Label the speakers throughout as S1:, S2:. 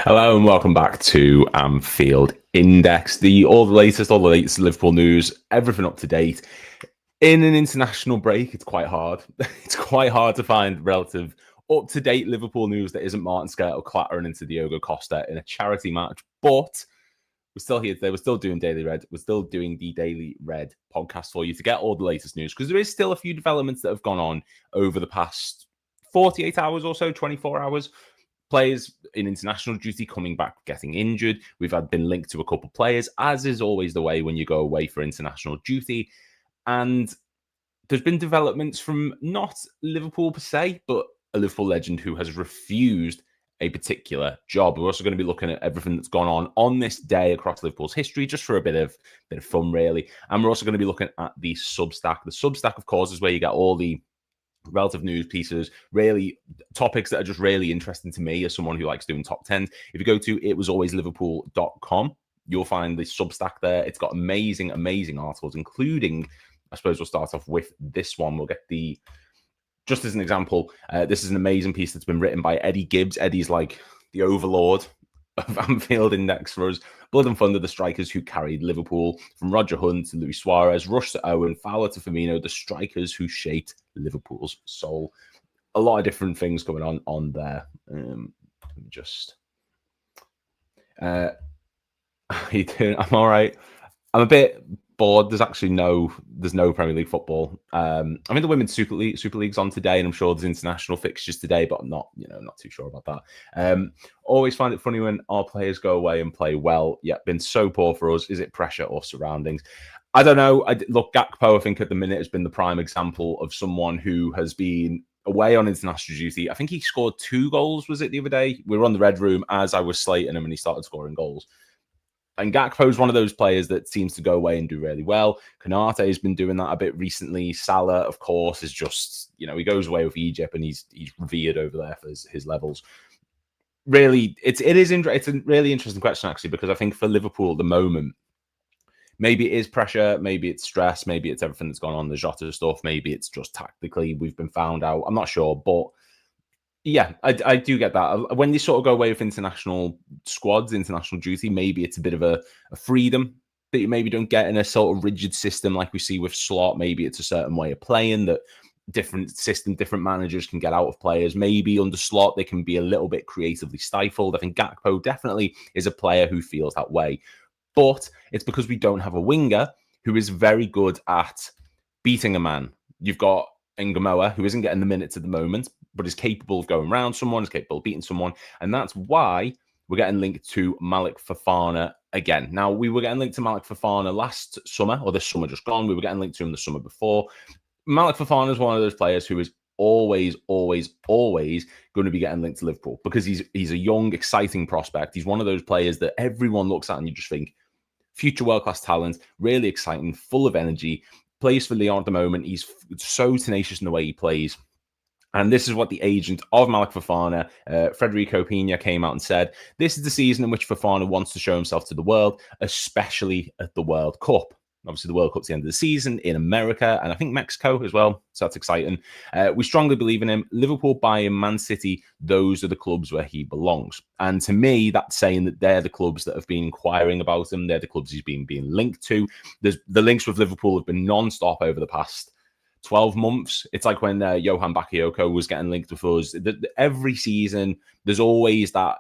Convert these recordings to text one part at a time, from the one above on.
S1: Hello and welcome back to Anfield Index. All the latest Liverpool news, everything up to date. In an international break, it's quite hard. It's quite hard to find relative up-to-date Liverpool news that isn't Martin Skrtel clattering into Diogo Costa in a charity match. But we're still here today. We're still doing Daily Red. We're still doing the Daily Red podcast for you to get all the latest news, because there is still a few developments that have gone on over the past 48 hours or so, 24 hours. Players in international duty coming back, getting injured. We've been linked to a couple of players, as is always the way when you go away for international duty. And there's been developments from not Liverpool per se, but a Liverpool legend who has refused a particular job. We're also going to be looking at everything that's gone on this day across Liverpool's history, just for a bit of fun, really. And we're also going to be looking at the Substack. The Substack, of course, is where you get all the relative news pieces, really topics that are just really interesting to me as someone who likes doing top 10s. If you go to itwasalwaysliverpool.com, you'll find the Substack there. It's got amazing articles, including, I suppose we'll start off with this one. We'll get just as an example, this is an amazing piece that's been written by Eddie Gibbs. Eddie's like the overlord of Anfield Index for us. Blood and Thunder, the strikers who carried Liverpool, from Roger Hunt to Luis Suarez, Rush to Owen, Fowler to Firmino, the strikers who shaped Liverpool's soul. A lot of different things going on there. How you doing? I'm all right. I'm a bit bored. There's no Premier League football. I mean, the Women's Super League's on today, and I'm sure there's international fixtures today, but I'm not too sure about that. Always find it funny when our players go away and play well, yet been so poor for us. Is it pressure or surroundings? I don't know. Look, Gakpo, I think at the minute has been the prime example of someone who has been away on international duty. I think he scored 2 goals, was it, the other day? We were on the Red Room as I was slating him and he started scoring goals. And Gakpo is one of those players that seems to go away and do really well. Konate has been doing that a bit recently. Salah, of course, is just, he goes away with Egypt and he's revered over there for his levels. Really, it's a really interesting question, actually, because I think for Liverpool at the moment, maybe it is pressure, maybe it's stress, maybe it's everything that's gone on, the Jota stuff, maybe it's just tactically we've been found out. I'm not sure, but yeah, I do get that. When you sort of go away with international squads, international duty, maybe it's a bit of a freedom that you maybe don't get in a sort of rigid system like we see with Slot. Maybe it's a certain way of playing that different managers can get out of players. Maybe under Slot, they can be a little bit creatively stifled. I think Gakpo definitely is a player who feels that way. But it's because we don't have a winger who is very good at beating a man. You've got Ngamoa, who isn't getting the minutes at the moment, but is capable of going around someone, is capable of beating someone. And that's why we're getting linked to Malik Fofana again. Now, we were getting linked to Malik Fofana last summer, or this summer just gone. We were getting linked to him the summer before. Malik Fofana is one of those players who is always going to be getting linked to Liverpool because he's a young, exciting prospect. He's one of those players that everyone looks at and you just think, future world-class talent, really exciting, full of energy, plays for Lyon at the moment. He's so tenacious in the way he plays. And this is what the agent of Malik Fofana, Federico Pina, came out and said. This is the season in which Fofana wants to show himself to the world, especially at the World Cup. Obviously, the World Cup's the end of the season in America and I think Mexico as well. So that's exciting. We strongly believe in him. Liverpool, Bayern, Man City, those are the clubs where he belongs. And to me, that's saying that they're the clubs that have been inquiring about him. They're the clubs he's been linked to. The links with Liverpool have been non-stop over the past 12 months. It's like when Johan Bakayoko was getting linked with us. Every season, there's always that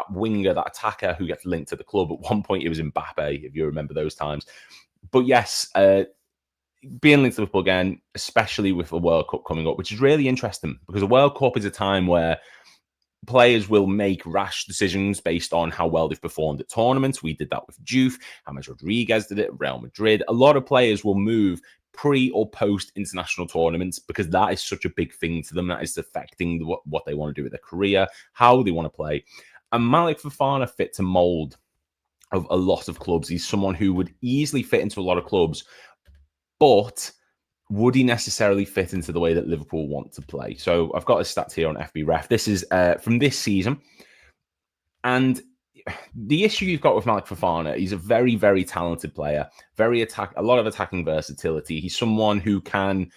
S1: winger, that attacker who gets linked to the club. At one point, it was Mbappe, if you remember those times. But yes, being linked to Liverpool again, especially with a World Cup coming up, which is really interesting because a World Cup is a time where players will make rash decisions based on how well they've performed at tournaments. We did that with Juve. James Rodriguez did it at Real Madrid. A lot of players will move pre or post international tournaments because that is such a big thing to them. That is affecting what they want to do with their career, how they want to play. And Malik Fofana fits a mold of a lot of clubs. He's someone who would easily fit into a lot of clubs, but would he necessarily fit into the way that Liverpool want to play? So I've got his stats here on FB Ref. This is from this season. And the issue you've got with Malik Fofana, he's a very, very talented player, a lot of attacking versatility. He's someone who can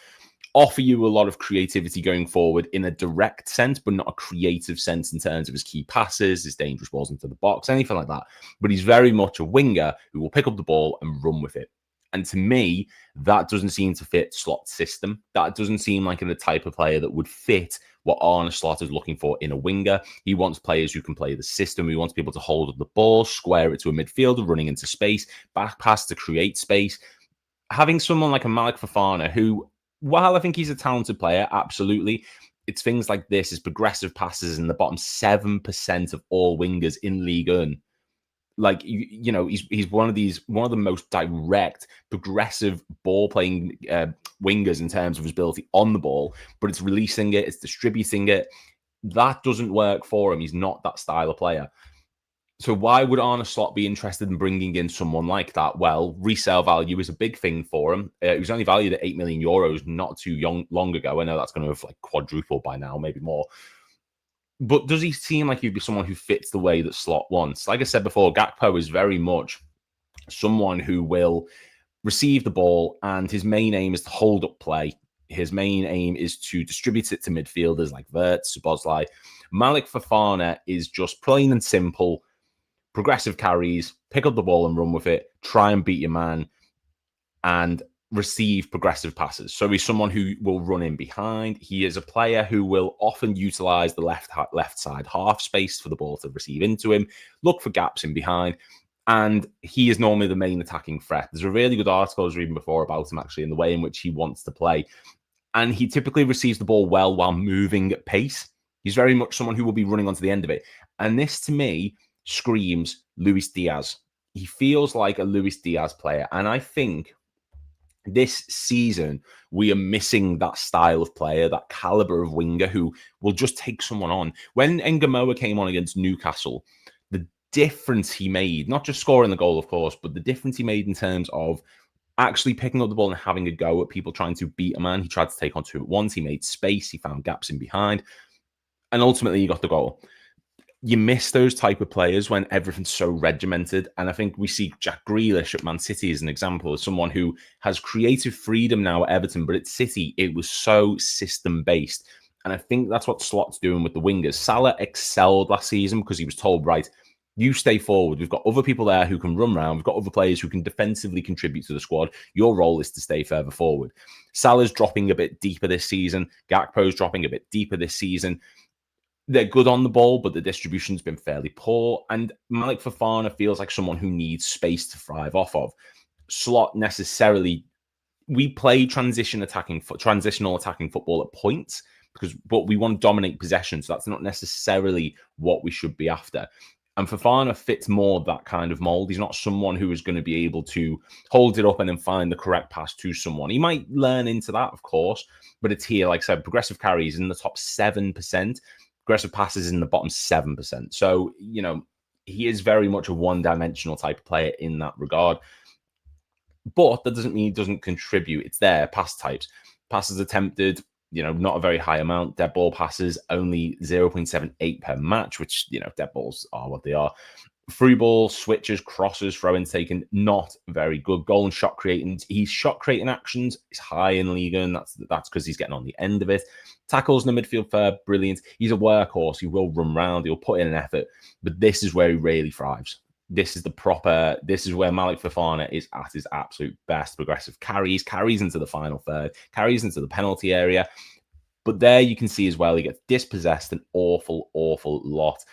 S1: offer you a lot of creativity going forward in a direct sense, but not a creative sense in terms of his key passes, his dangerous balls into the box, anything like that. But he's very much a winger who will pick up the ball and run with it. And to me, that doesn't seem to fit Slot's system. That doesn't seem like the type of player that would fit what Arne Slot is looking for in a winger. He wants players who can play the system. He wants people to hold up the ball, square it to a midfielder, running into space, back pass to create space. Having someone like a Malik Fofana, who, while I think he's a talented player, absolutely, it's things like this, his progressive passes in the bottom 7% of all wingers in Ligue 1. Like, he's one of the most direct, progressive ball-playing wingers in terms of his ability on the ball, but it's releasing it, it's distributing it. That doesn't work for him. He's not that style of player. So why would Arne Slot be interested in bringing in someone like that? Well, resale value is a big thing for him. He was only valued at €8 million not too long ago. I know that's going to have quadrupled by now, maybe more. But does he seem like he'd be someone who fits the way that Slot wants? Like I said before, Gakpo is very much someone who will receive the ball, and his main aim is to hold up play. His main aim is to distribute it to midfielders like Wirtz, Szoboszlai. Malik Fofana is just plain and simple, progressive carries, pick up the ball and run with it, try and beat your man, and receive progressive passes. So he's someone who will run in behind. He is a player who will often utilize the left side half space for the ball to receive into him, look for gaps in behind, and he is normally the main attacking threat. There's a really good article I was reading before about him, actually, in the way in which he wants to play. And he typically receives the ball well while moving at pace. He's very much someone who will be running onto the end of it. And this, to me, screams Luis Diaz. He feels like a Luis Diaz player. And I think this season, we are missing that style of player, that caliber of winger who will just take someone on. When Ngamoa came on against Newcastle, the difference he made, not just scoring the goal, of course, but the difference he made in terms of actually picking up the ball and having a go at people trying to beat a man. He tried to take on two at once. He made space. He found gaps in behind. And ultimately, he got the goal. You miss those type of players when everything's so regimented. And I think we see Jack Grealish at Man City as an example of someone who has creative freedom now at Everton, but at City, it was so system-based. And I think that's what Slot's doing with the wingers. Salah excelled last season because he was told, right, you stay forward. We've got other people there who can run around. We've got other players who can defensively contribute to the squad. Your role is to stay further forward. Salah's dropping a bit deeper this season. Gakpo's dropping a bit deeper this season. They're good on the ball, but the distribution's been fairly poor. And Malik Fofana feels like someone who needs space to thrive off of. Slot necessarily, we play transitional attacking football at points, but we want to dominate possession. So that's not necessarily what we should be after. And Fofana fits more that kind of mold. He's not someone who is going to be able to hold it up and then find the correct pass to someone. He might learn into that, of course, but it's here, like I said, progressive carries in the top 7%. Aggressive passes in the bottom 7%. So, he is very much a one-dimensional type of player in that regard. But that doesn't mean he doesn't contribute. It's there, pass types. Passes attempted, not a very high amount. Dead ball passes, only 0.78 per match, which, dead balls are what they are. Free ball, switches, crosses, throw-ins taken, not very good. Goal and shot creating. He's shot creating actions is high in Ligue 1. That's because he's getting on the end of it. Tackles in the midfield fair, brilliant. He's a workhorse. He will run round. He'll put in an effort. But this is where he really thrives. This is where Malik Fofana is at his absolute best. Progressive carries into the final third, carries into the penalty area. But there you can see as well, he gets dispossessed an awful, awful lot.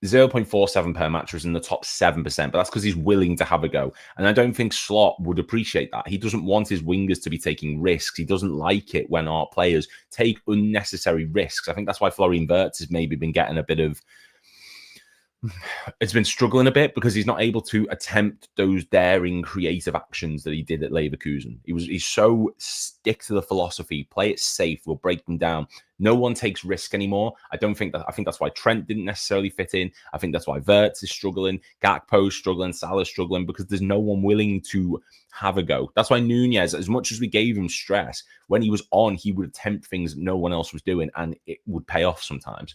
S1: 0.47 per match was in the top 7%, but that's because he's willing to have a go. And I don't think Slot would appreciate that. He doesn't want his wingers to be taking risks. He doesn't like it when our players take unnecessary risks. I think that's why Florian Wirtz has maybe been getting a bit of... It's been struggling a bit because he's not able to attempt those daring, creative actions that he did at Leverkusen. He's so stick to the philosophy, play it safe, we'll break them down. No one takes risk anymore. I think that's why Trent didn't necessarily fit in. I think that's why Wirtz is struggling, Gakpo's struggling, Salah's struggling, because there's no one willing to have a go. That's why Nunez, as much as we gave him stress, when he was on, he would attempt things that no one else was doing, and it would pay off sometimes.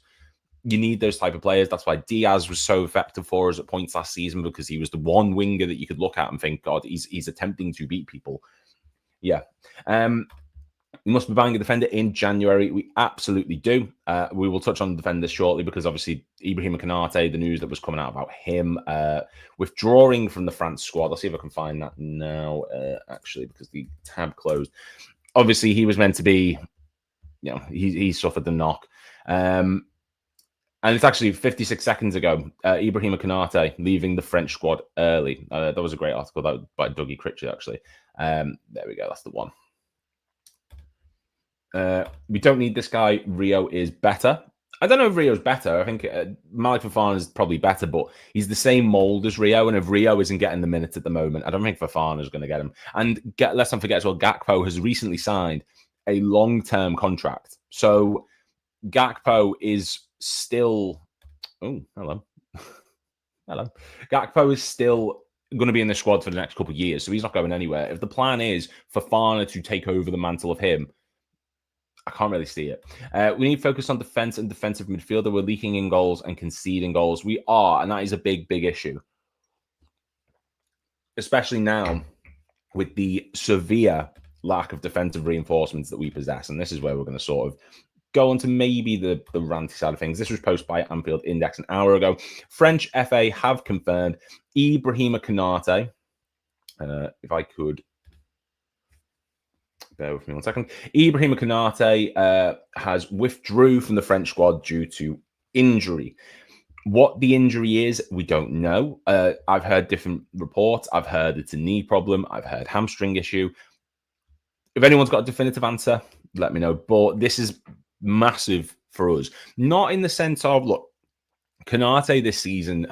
S1: You need those type of players. That's why Diaz was so effective for us at points last season, because he was the one winger that you could look at and think, God, he's attempting to beat people. Yeah. We must be buying a defender in January. We absolutely do. We will touch on defenders shortly because obviously Ibrahima Konate, the news that was coming out about him withdrawing from the France squad. I'll see if I can find that now, actually, because the tab closed. Obviously, he was meant to be, he suffered the knock. And it's actually 56 seconds ago, Ibrahima Konate leaving the French squad early. That was a great article by Dougie Critchley, actually. There we go. That's the one. We don't need this guy. Rio is better. I don't know if Rio's better. I think Malik Fofana is probably better, but he's the same mold as Rio. And if Rio isn't getting the minutes at the moment, I don't think Fofana is going to get him. And let's not forget as well, Gakpo has recently signed a long-term contract. So Gakpo is still... Oh, hello. Hello. Gakpo is still going to be in the squad for the next couple of years, so he's not going anywhere. If the plan is Fofana to take over the mantle of him, I can't really see it. We need to focus on defense and defensive midfielder. We're leaking in goals and conceding goals. We are, and that is a big, big issue. Especially now with the severe lack of defensive reinforcements that we possess. And this is where we're going to sort of go on to maybe the ranty side of things. This was posted by Anfield Index an hour ago. French FA have confirmed Ibrahima Konate. If I could... Bear with me 1 second. Ibrahima Konate has withdrew from the French squad due to injury. What the injury is, we don't know. I've heard different reports. I've heard it's a knee problem. I've heard hamstring issue. If anyone's got a definitive answer, let me know. But this is massive for us. Not in the sense of, look, Konate this season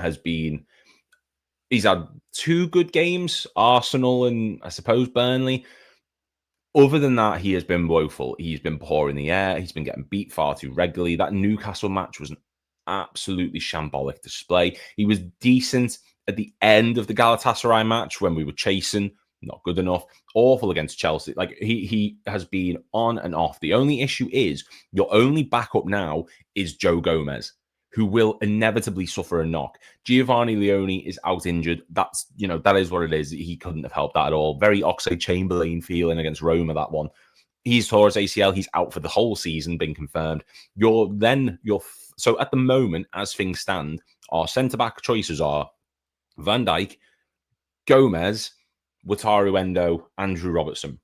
S1: he's had 2 good games, Arsenal and I suppose Burnley. Other than that, he has been woeful. He's been poor in the air. He's been getting beat far too regularly. That Newcastle match was an absolutely shambolic display. He was decent at the end of the Galatasaray match when we were chasing. Not good enough. Awful against Chelsea. Like, he has been on and off. The only issue is your only backup now is Joe Gomez, who will inevitably suffer a knock. Giovanni Leone is out injured. That is what it is. He couldn't have helped that at all. Very Oxlade-Chamberlain feeling against Roma, that one. He's tore his ACL. He's out for the whole season, been confirmed. So at the moment, as things stand, our centre-back choices are Van Dijk, Gomez, Wataru Endo, Andrew Robertson.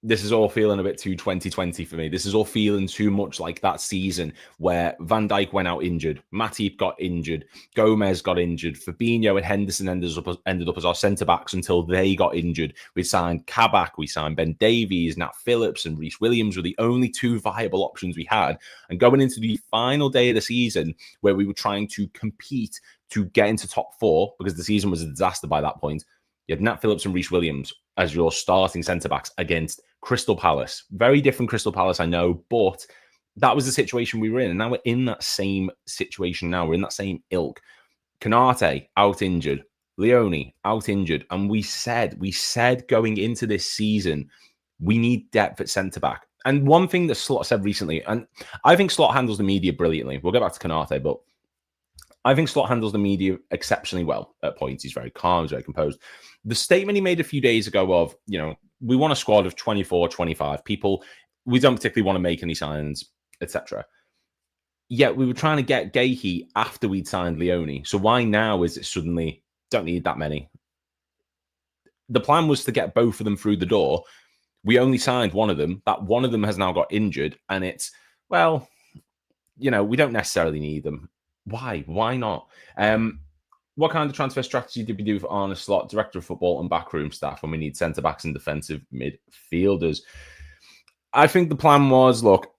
S1: This is all feeling a bit too 2020 for me. This is all feeling too much like that season where Van Dijk went out injured, Matip got injured, Gomez got injured, Fabinho and Henderson ended up as our centre-backs until they got injured. We signed Kabak, we signed Ben Davies, Nat Phillips and Reece Williams were the only 2 viable options we had. And going into the final day of the season where we were trying to compete to get into top 4, because the season was a disaster by that point, you had Nat Phillips and Reece Williams as your starting centre-backs against Crystal Palace. Very different Crystal Palace, I know, but that was the situation we were in. And now we're in that same situation now. We're in that same ilk. Konate, out injured. Leone, out injured. And we said going into this season, we need depth at centre-back. And one thing that Slot said recently, and I think Slot handles the media brilliantly. We'll get back to Konate, but I think Slot handles the media exceptionally well at points. He's very calm, he's very composed. The statement he made a few days ago of, we want a squad of 24, 25 people. We don't particularly want to make any signings, etc. Yet we were trying to get Gahey after we'd signed Leone. So why now is it suddenly, don't need that many? The plan was to get both of them through the door. We only signed one of them. That one of them has now got injured. And it's, well, we don't necessarily need them. Why? Why not? What kind of transfer strategy did we do for Arne Slot, director of football and backroom staff, when we need centre-backs and defensive midfielders? I think the plan was, look,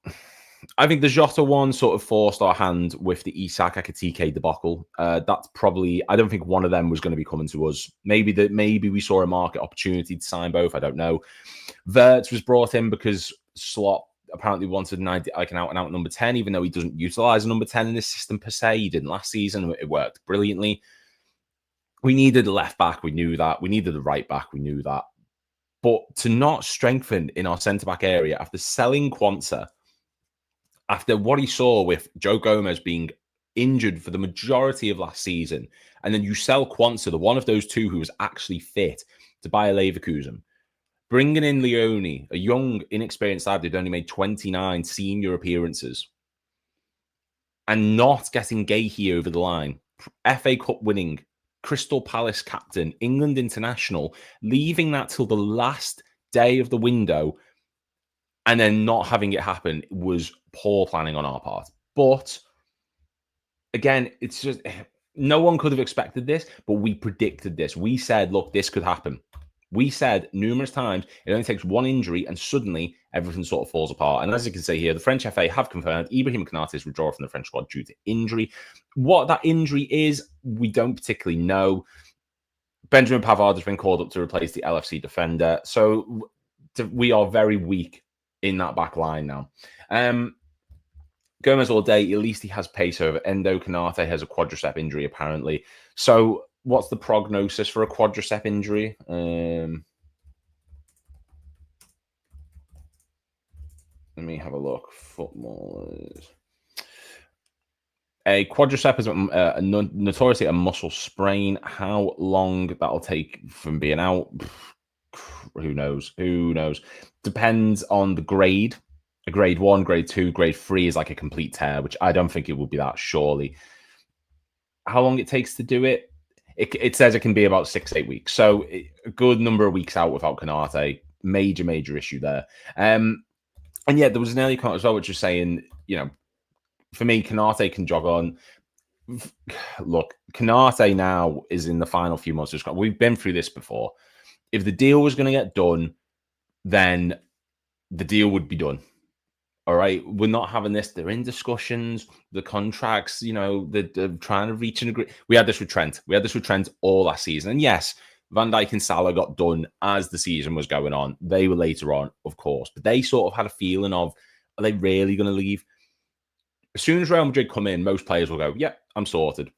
S1: I think the Jota one sort of forced our hand with the Isak Ekitike debacle. That's probably, I don't think one of them was going to be coming to us. Maybe we saw a market opportunity to sign both. I don't know. Wirtz was brought in because Slot apparently wanted an out-and-out number 10, even though he doesn't utilise a number 10 in this system per se. He didn't last season. It worked brilliantly. We needed a left back. We knew that. We needed a right back. We knew that. But to not strengthen in our centre-back area after selling Quansah, after what he saw with Joe Gomez being injured for the majority of last season, and then you sell Quansah, the one of those 2 who was actually fit, to buy a Leverkusen. Bringing in Leone, a young, inexperienced lad who'd only made 29 senior appearances, and not getting Gahey over the line. FA Cup winning, Crystal Palace captain, England international, leaving that till the last day of the window and then not having it happen was poor planning on our part. But again, it's just no one could have expected this, but we predicted this. We said, look, this could happen. We said numerous times it only takes one injury and suddenly everything sort of falls apart. And as you can see here, the French FA have confirmed Ibrahim Konaté's withdrawal from the French squad due to injury. What that injury is, we don't particularly know. Benjamin Pavard has been called up to replace the LFC defender. So we are very weak in that back line now. Gomez all day, at least he has pace over Endo. Konaté has a quadricep injury, apparently. So what's the prognosis for a quadricep injury? Let me have a look. Footballers. A quadricep is notoriously a muscle sprain. How long that'll take from being out? Who knows? Who knows? Depends on the grade. A grade 1, grade 2, grade 3 is like a complete tear, which I don't think it will be that, surely. How long it takes to do it? It says it can be about 6-8 weeks. So a good number of weeks out without Konaté. Major issue there. And yeah, there was an early comment as well, which was saying, for me, Konaté can jog on. Look, Konaté now is in the final few months. We've been through this before. If the deal was going to get done, then the deal would be done. All right, we're not having this. They're in discussions, the contracts, they're trying to reach an agreement. We had this with Trent. All last season. And yes, Van Dijk and Salah got done as the season was going on. They were later on, of course. But they sort of had a feeling of, are they really going to leave? As soon as Real Madrid come in, most players will go, yeah, I'm sorted.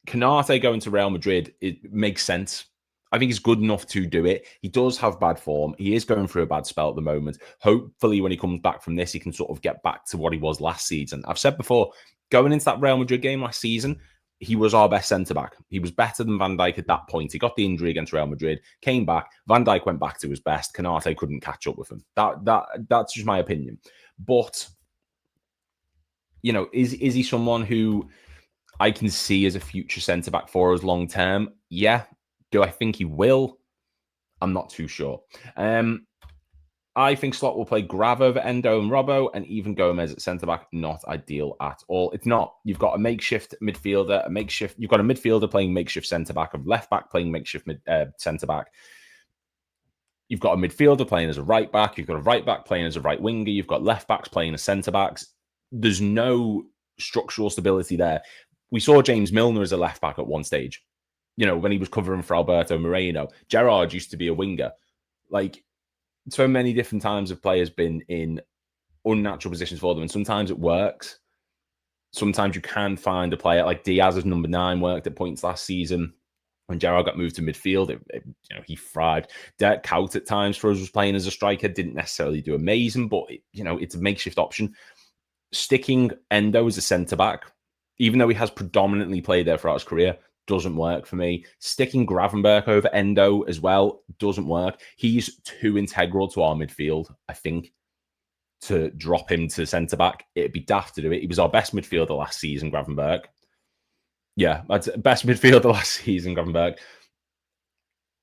S1: Konaté going to Real Madrid, it makes sense. I think he's good enough to do it. He does have bad form. He is going through a bad spell at the moment. Hopefully, when he comes back from this, he can sort of get back to what he was last season. I've said before, going into that Real Madrid game last season, he was our best centre-back. He was better than Van Dijk at that point. He got the injury against Real Madrid, came back. Van Dijk went back to his best. Konaté couldn't catch up with him. That's just my opinion. But, is he someone who I can see as a future centre-back for us long-term? Yeah. Do I think he will? I'm not too sure. I think Slot will play Grav over Endo and Robbo, and even Gomez at centre-back, not ideal at all. It's not. You've got a makeshift midfielder, you've got a midfielder playing makeshift centre-back, a left-back playing makeshift centre-back. You've got a midfielder playing as a right-back. You've got a right-back playing as a right winger. You've got left-backs playing as centre-backs. There's no structural stability there. We saw James Milner as a left-back at one stage. When he was covering for Alberto Moreno. Gerrard used to be a winger. Like, so many different times have players been in unnatural positions for them, and sometimes it works. Sometimes you can find a player like Diaz as number 9 worked at points last season. When Gerrard got moved to midfield, he thrived. Dirk Kuyt at times for us was playing as a striker, didn't necessarily do amazing, but it's a makeshift option. Sticking Endo as a centre-back, even though he has predominantly played there throughout his career, doesn't work for me. Sticking Gravenberch over Endo as well doesn't work. He's too integral to our midfield, I think, to drop him to centre-back. It'd be daft to do it. He was our best midfielder last season, Gravenberch. Yeah, that's best midfielder last season, Gravenberch.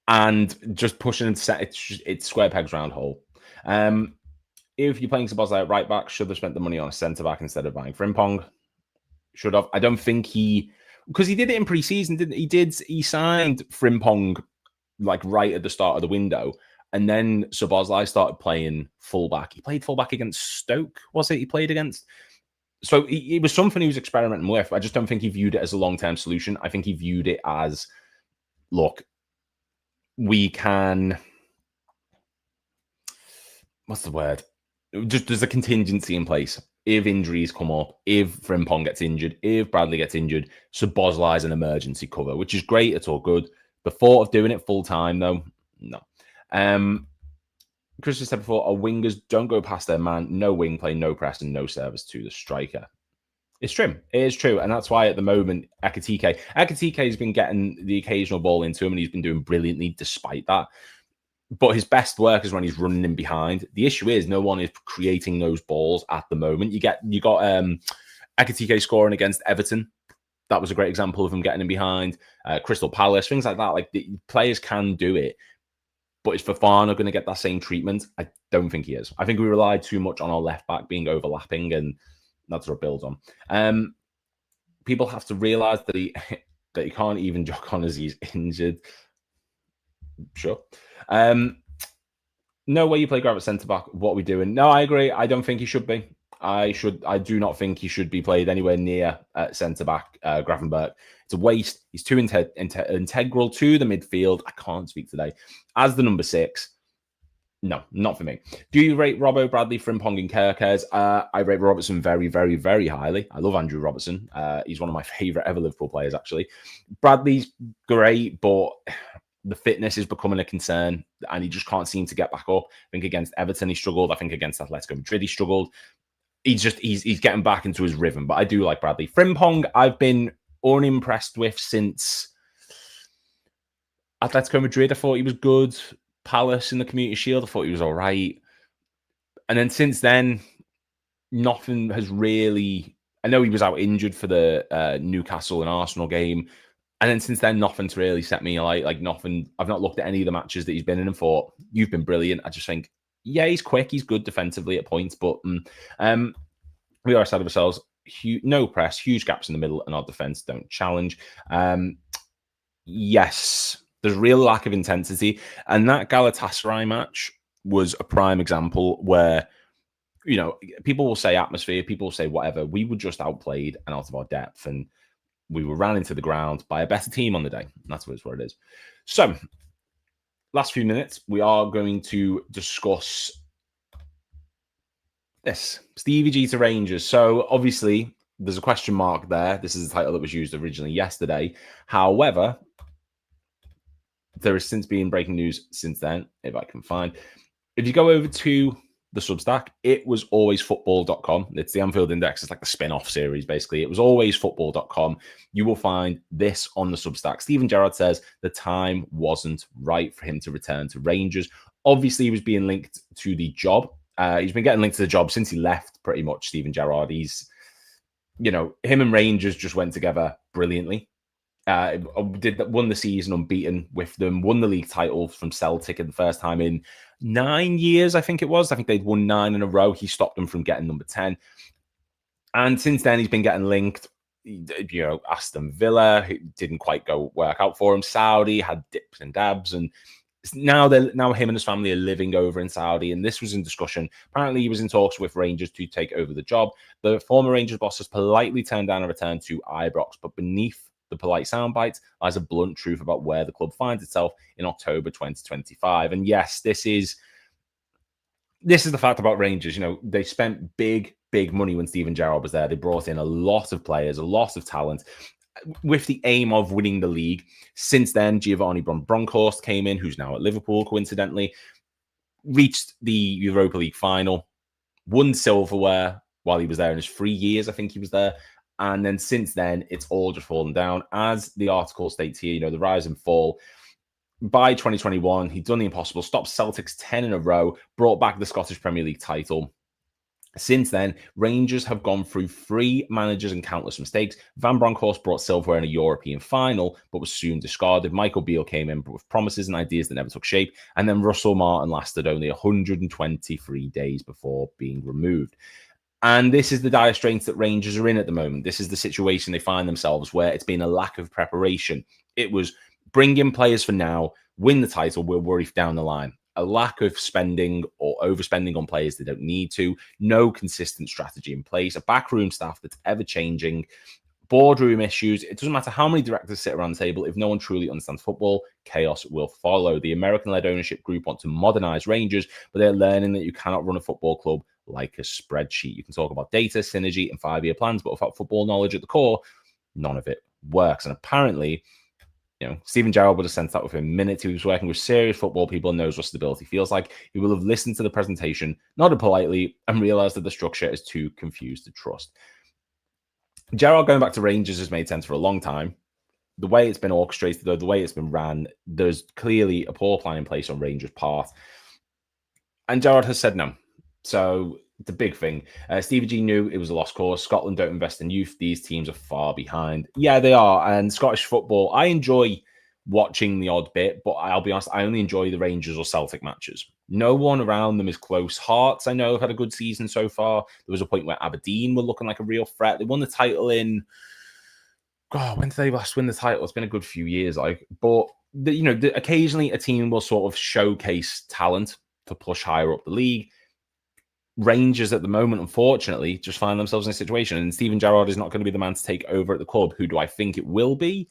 S1: And just pushing him to set, it's square pegs round hole. If you're playing Szoboszlai at right-back, should have spent the money on a centre-back instead of buying Frimpong. Should have. I don't think because he did it in pre-season, didn't he? He signed Frimpong like right at the start of the window, and then Szoboszlai started playing fullback. He played fullback against Stoke, was it? He played against. So it was something he was experimenting with. I just don't think he viewed it as a long-term solution. I think he viewed it as, look, we can. What's the word? Just there's a contingency in place. If injuries come up, if Frimpong gets injured, if Bradley gets injured, Szoboszlai is an emergency cover, which is great. It's all good. The thought of doing it full time, though, no. Chris said before, our wingers don't go past their man. No wing play, no press, and no service to the striker. It's true. It is true. And that's why at the moment, Ekitike has been getting the occasional ball into him, and he's been doing brilliantly despite that. But his best work is when he's running in behind. The issue is no one is creating those balls at the moment. You got Ekitike scoring against Everton. That was a great example of him getting in behind. Crystal Palace, things like that. Like, the players can do it. But is Fofana going to get that same treatment? I don't think he is. I think we rely too much on our left back being overlapping, and that's what it builds on. People have to realise that he can't even jog on as he's injured. Sure. No way you play Grab at centre back. What are we doing? No, I agree. I don't think he should be. I do not think he should be played anywhere near centre back. Gravenberch. It's a waste. He's too integral to the midfield. I can't speak today. As the number 6, no, not for me. Do you rate Robbo, Bradley, Frimpong, and Kerkez? I rate Robertson very, very, very highly. I love Andrew Robertson. He's one of my favourite ever Liverpool players, actually. Bradley's great, but the fitness is becoming a concern, and he just can't seem to get back up. I think against Everton he struggled. I think against Atletico Madrid he struggled. He's getting back into his rhythm, but I do like Bradley. Frimpong, I've been unimpressed with since Atletico Madrid. I thought he was good. Palace in the Community Shield, I thought he was all right. And then since then, nothing has really... I know he was out injured for the Newcastle and Arsenal game. And then since then, nothing's really set me alight. Like, nothing. I've not looked at any of the matches that he's been in and thought, you've been brilliant. I just think, yeah, he's quick. He's good defensively at points. But we are ahead of ourselves. No press, huge gaps in the middle, and our defense don't challenge. Yes, there's real lack of intensity. And that Galatasaray match was a prime example where, you know, people will say atmosphere, people will say whatever. We were just outplayed and out of our depth. And we were ran into the ground by a better team on the day. And that's what it is. So, last few minutes, we are going to discuss this. Stevie G to Rangers. So, obviously, there's a question mark there. This is the title that was used originally yesterday. However, there has since been breaking news since then, if I can find. If you go over to the Substack, it was always football.com. It's the Anfield Index. It's like the spin-off series, basically. It was always football.com. You will find this on the Substack. Steven Gerrard says the time wasn't right for him to return to Rangers. Obviously, he was being linked to the job. He's been getting linked to the job since he left, pretty much, Steven Gerrard. He's, you know, him and Rangers just went together brilliantly. Won the season unbeaten with them, won the league title from Celtic in the first time in 9 years, I think it was. I think they'd won 9 in a row. He stopped them from getting number 10. And since then, he's been getting linked. You know, Aston Villa, it didn't quite work out for him. Saudi had dips and dabs. And now him and his family are living over in Saudi. And this was in discussion. Apparently, he was in talks with Rangers to take over the job. The former Rangers boss has politely turned down a return to Ibrox, but beneath the polite soundbites lies a blunt truth about where the club finds itself in October 2025. And yes, this is the fact about Rangers. You know, they spent big money when Steven Gerrard was there. They brought in a lot of players, a lot of talent, with the aim of winning the league. Since then, Giovanni Bronckhorst came in, who's now at Liverpool, coincidentally, reached the Europa League final, won silverware while he was there in his 3 years, I think he was there. And then since then, it's all just fallen down. As the article states here, you know, the rise and fall. By 2021, he'd done the impossible, stopped Celtic's 10 in a row, brought back the Scottish Premier League title. Since then, Rangers have gone through 3 managers and countless mistakes. Van Bronckhorst brought silverware in a European final, but was soon discarded. Michael Beale came in with promises and ideas that never took shape. And then Russell Martin lasted only 123 days before being removed. And this is the dire straits that Rangers are in at the moment. This is the situation they find themselves, where it's been a lack of preparation. It was bring in players for now, win the title, we'll worry down the line. A lack of spending or overspending on players they don't need to. No consistent strategy in place. A backroom staff that's ever changing. Boardroom issues. It doesn't matter how many directors sit around the table. If no one truly understands football, chaos will follow. The American-led ownership group want to modernize Rangers, but they're learning that you cannot run a football club like a spreadsheet. You can talk about data, synergy, and 5-year plans, but without football knowledge at the core, none of it works. And apparently, you know, Steven Gerrard would have sensed that within minutes. He was working with serious football people and knows what stability feels like. He will have listened to the presentation, nodded politely, and realized that the structure is too confused to trust. Gerrard going back to Rangers has made sense for a long time. the way it's been orchestrated, though, the way it's been ran, there's clearly a poor plan in place on Rangers' part. And Gerrard has said no. So it's a big thing. Stevie G knew it was a lost cause. Scotland don't invest in youth. These teams are far behind. Yeah, they are. And Scottish football, I enjoy watching the odd bit, but I'll be honest, I only enjoy the Rangers or Celtic matches. No one around them is close. Hearts, I know, have had a good season so far. There was a point where Aberdeen were looking like a real threat. They won the title in... God, when did they last win the title? It's been a good few years, but occasionally a team will sort of showcase talent to push higher up the league. Rangers at the moment, unfortunately, just find themselves in a situation, and Steven Gerrard is not going to be the man to take over at the club. Who do I think it will be?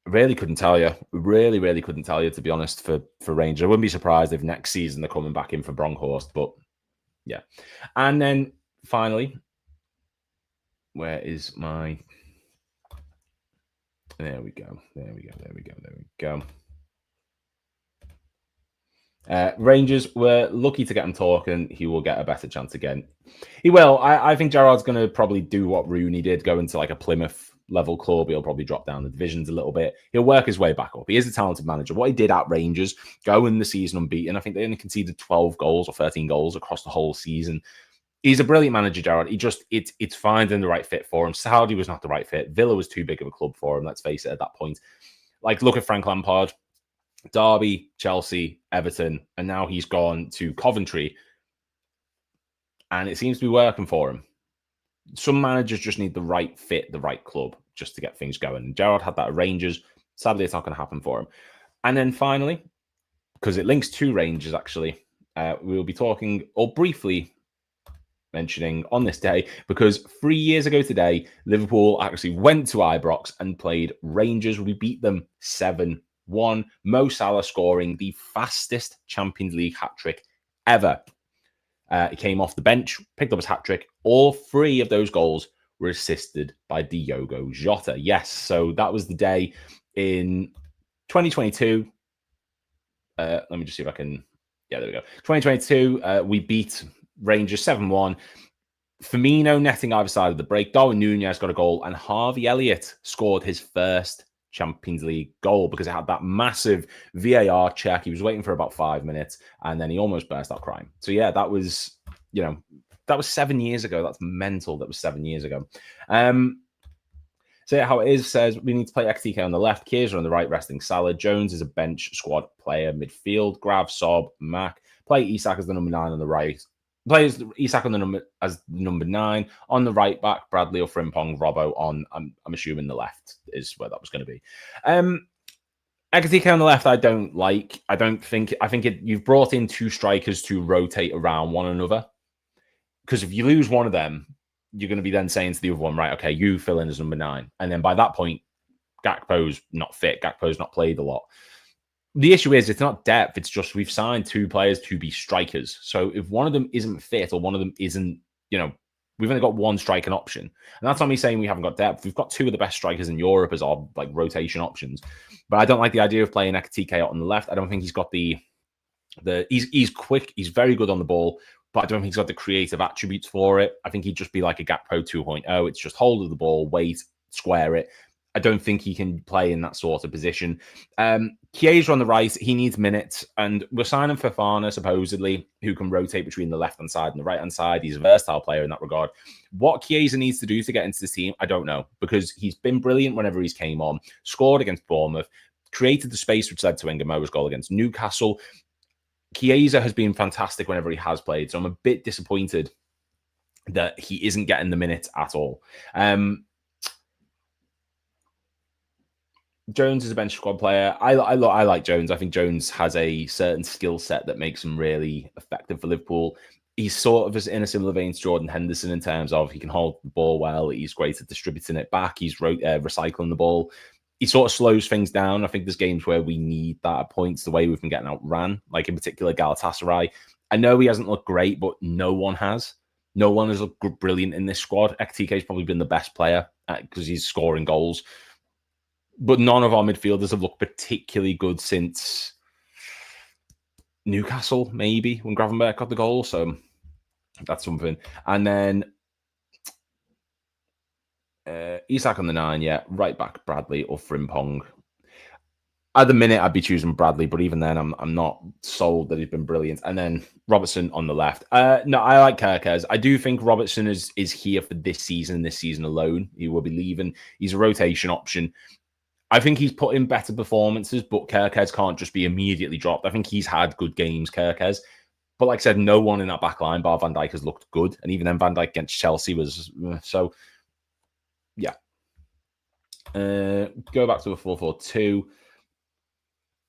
S1: Really couldn't tell you. Really couldn't tell you, to be honest, for Rangers. I wouldn't be surprised if next season they're coming back in for Bronkhorst, but yeah. And then finally, where is my... There we go. Rangers were lucky to get him talking. He will get a better chance again. He will. I think Gerrard's going to probably do what Rooney did, go into like a Plymouth level club. He'll probably drop down the divisions a little bit. He'll work his way back up. He is a talented manager. What he did at Rangers, go in the season unbeaten. I think they only conceded 12 goals or 13 goals across the whole season. He's a brilliant manager, Gerrard. It's finding the right fit for him. Saudi was not the right fit. Villa was too big of a club for him, let's face it, at that point. Like, look at Frank Lampard. Derby, Chelsea, Everton, and now he's gone to Coventry, and it seems to be working for him. Some managers just need the right fit, the right club, just to get things going. Gerrard had that at Rangers. Sadly, it's not going to happen for him. And then finally, because it links to Rangers, actually, we'll be talking, or briefly mentioning on this day, because 3 years ago today, Liverpool actually went to Ibrox and played Rangers. We beat them 7-1. Mo Salah scoring the fastest Champions League hat-trick ever. He came off the bench, picked up his hat-trick. All 3 of those goals were assisted by Diogo Jota. Yes, so that was the day in 2022. Let me just see if I can... Yeah, there we go. 2022, we beat Rangers 7-1. Firmino netting either side of the break. Darwin Núñez got a goal, and Harvey Elliott scored his first Champions League goal because it had that massive VAR check. He was waiting for about 5 minutes, and then he almost burst out crying. So yeah, that was 7 years ago. That's mental. That was 7 years ago. So yeah, how it is says we need to play XTK on the left, Kiesa on the right, resting Salah. Jones is a bench squad player. Midfield, Grav, Sob, Mac. Play Isak as the number 9 on the right. Plays Isak on the number 9 on the right back. Bradley or Frimpong, Robbo on. I'm assuming the left is where that was going to be. Ekatike on the left, I don't like. I think you've brought in 2 strikers to rotate around one another. Because if you lose one of them, you're going to be then saying to the other one, right, okay, you fill in as number 9. And then by that point, Gakpo's not fit. Gakpo's not played a lot. The issue is it's not depth. It's just we've signed 2 players to be strikers. So if one of them isn't fit or one of them isn't, we've only got 1 striking option. And that's not me saying we haven't got depth. We've got 2 of the best strikers in Europe as our like rotation options. But I don't like the idea of playing Ekatike out on the left. I don't think he's got he's quick. He's very good on the ball. But I don't think he's got the creative attributes for it. I think he'd just be like a Gakpo 2.0. It's just hold of the ball, wait, square it. I don't think he can play in that sort of position. Chiesa on the right, he needs minutes. And we're signing Fofana, supposedly, who can rotate between the left-hand side and the right-hand side. He's a versatile player in that regard. What Chiesa needs to do to get into this team, I don't know. Because he's been brilliant whenever he's came on. Scored against Bournemouth. Created the space which led to Nguemo's goal against Newcastle. Chiesa has been fantastic whenever he has played, so I'm a bit disappointed that he isn't getting the minutes at all. Jones is a bench squad player. I like Jones. I think Jones has a certain skill set that makes him really effective for Liverpool. He's sort of in a similar vein to Jordan Henderson in terms of he can hold the ball well. He's great at distributing it back. He's recycling the ball. He sort of slows things down. I think there's games where we need that at points, the way we've been getting outran, like in particular Galatasaray. I know he hasn't looked great, but no one has. No one has looked brilliant in this squad. XTK's probably been the best player because he's scoring goals. But none of our midfielders have looked particularly good since Newcastle, maybe, when Gravenberch got the goal. So that's something. And then Isak on the 9, yeah. Right back, Bradley or Frimpong. At the minute, I'd be choosing Bradley, but even then, I'm not sold that he's been brilliant. And then Robertson on the left. No, I like Kerkez. I do think Robertson is here for this season alone. He will be leaving. He's a rotation option. I think he's put in better performances, but Kerkez can't just be immediately dropped. I think he's had good games, Kerkez. But like I said, no one in that back line, bar Van Dijk, has looked good. And even then, Van Dijk against Chelsea was... So, yeah. Go back to a 4-4-2.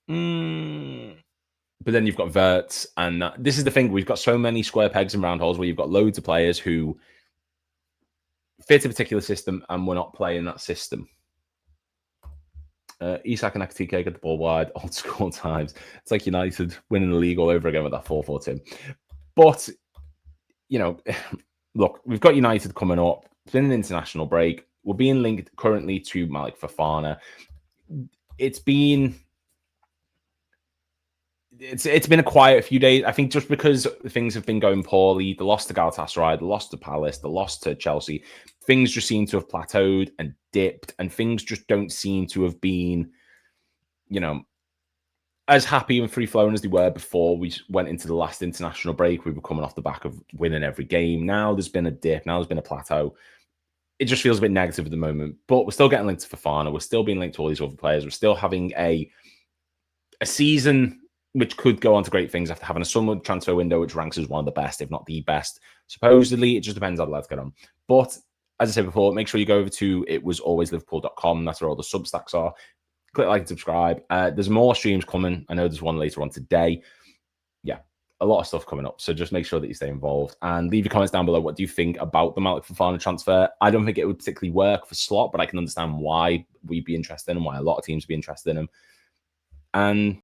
S1: But then you've got Wirtz, and this is the thing. We've got so many square pegs and round holes where you've got loads of players who fit a particular system and we're not playing that system. Isak and Ekitike get the ball wide, old school times. It's like United winning the league all over again with that 4-4-2. But, you know, look, we've got United coming up. It's been an international break. We're being linked currently to Malik Fofana. It's been a quiet few days. I think just because things have been going poorly, the loss to Galatasaray, the loss to Palace, the loss to Chelsea, things just seem to have plateaued and dipped, and things just don't seem to have been, you know, as happy and free-flowing as they were before we went into the last international break. We were coming off the back of winning every game. Now there's been a dip. Now there's been a plateau. It just feels a bit negative at the moment, but we're still getting linked to Fofana. We're still being linked to all these other players. We're still having a season which could go on to great things after having a summer transfer window, which ranks as one of the best, if not the best. Supposedly, it just depends how the lads get on. But as I said before, make sure you go over to itwasalwaysliverpool.com. That's where all the Substacks are. Click like and subscribe. There's more streams coming. I know there's one later on today. Yeah, a lot of stuff coming up. So just make sure that you stay involved and leave your comments down below. What do you think about the Malik Fofana transfer? I don't think it would particularly work for Slot, but I can understand why we'd be interested in him, why a lot of teams would be interested in him. And